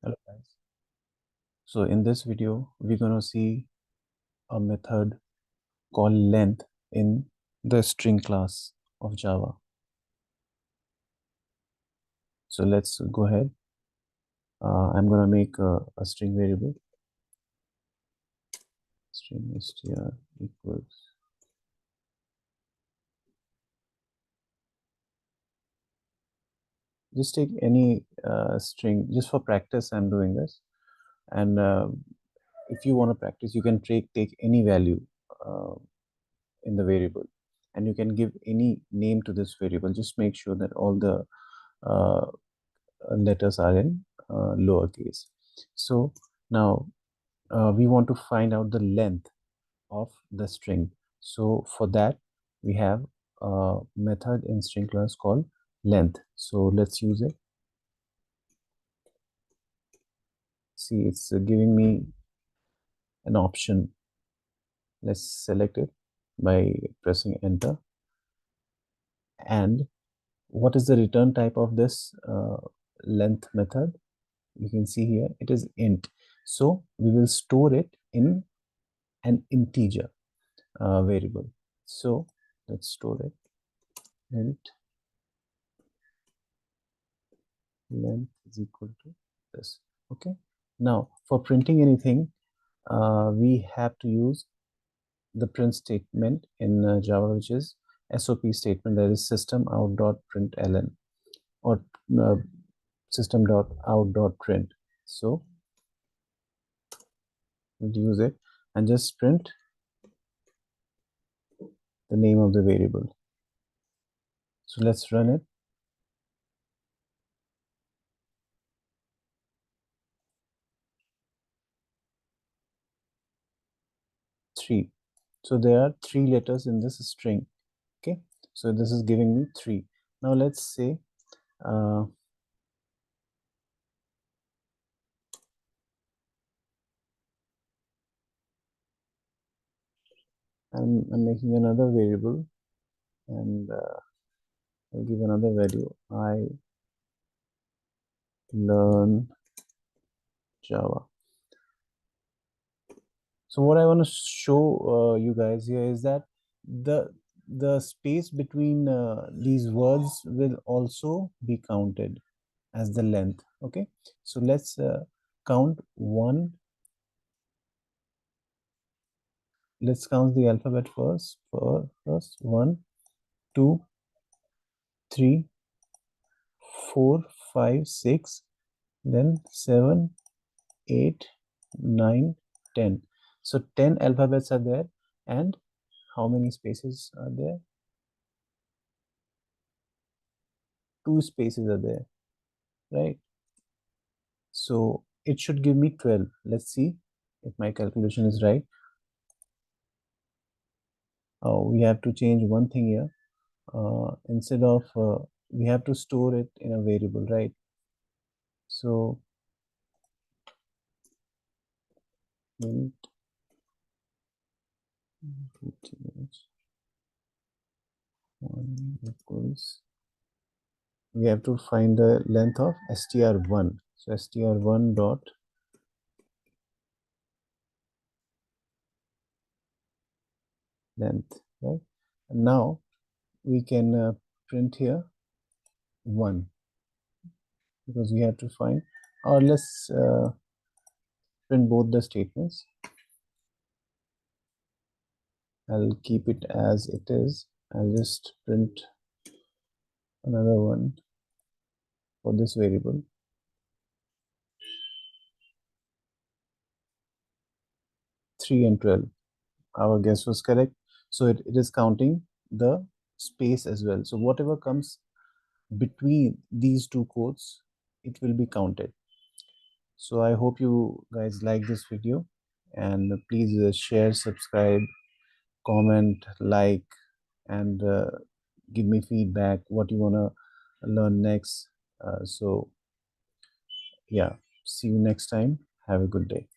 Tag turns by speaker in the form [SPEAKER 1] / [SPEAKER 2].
[SPEAKER 1] Hello guys. So in this video, we're gonna see a method called length in the string class of Java. So let's go ahead. I'm gonna make a string variable. String str equals. Just take any string. Just for practice, I'm doing this. And if you want to practice, you can take any value uh, in the variable, and you can give any name to this variable. Just make sure that all the uh, letters are in lowercase. So now we want to find out the length of the string. So for that, we have a method in string class called length. So let's use it. See, it's giving me an option. Let's select it by pressing enter. And what is the return type of this length method? You can see here it is int. So we will store it in an integer variable. So let's store it. Int length is equal to this. Okay. Now for printing anything, we have to use the print statement in Java, which is SOP statement, that is system.out.println or uh, system.out.print. So we'll use it and just print the name of the variable. So let's run it. Three. So there are 3 letters in this string. Okay, so this is giving me 3. Now let's say I'm making another variable, and I'll give another value. I learn Java. So what I want to show you guys here is that the space between these words will also be counted as the length. Okay, so let's count one. Let's count the alphabet first. First 1, 2, 3, 4, 5, 6, then 7, 8, 9, 10. So 10 alphabets are there, and how many spaces are there? 2 spaces are there, right? So it should give me 12. Let's see if my calculation is right. We have to change one thing here. Instead of we have to store it in a variable, right? So int one equals, we have to find the length of str1. So str1 dot length, right? And now we can print here 1, because we have to find, or let's print both the statements. I'll keep it as it is. I'll just print another one for this variable. 3 and 12. Our guess was correct. So it is counting the space as well. So whatever comes between these two quotes, it will be counted. So I hope you guys like this video, and please share, subscribe, comment, like, and give me feedback what you want to learn next. So yeah, see you next time. Have a good day.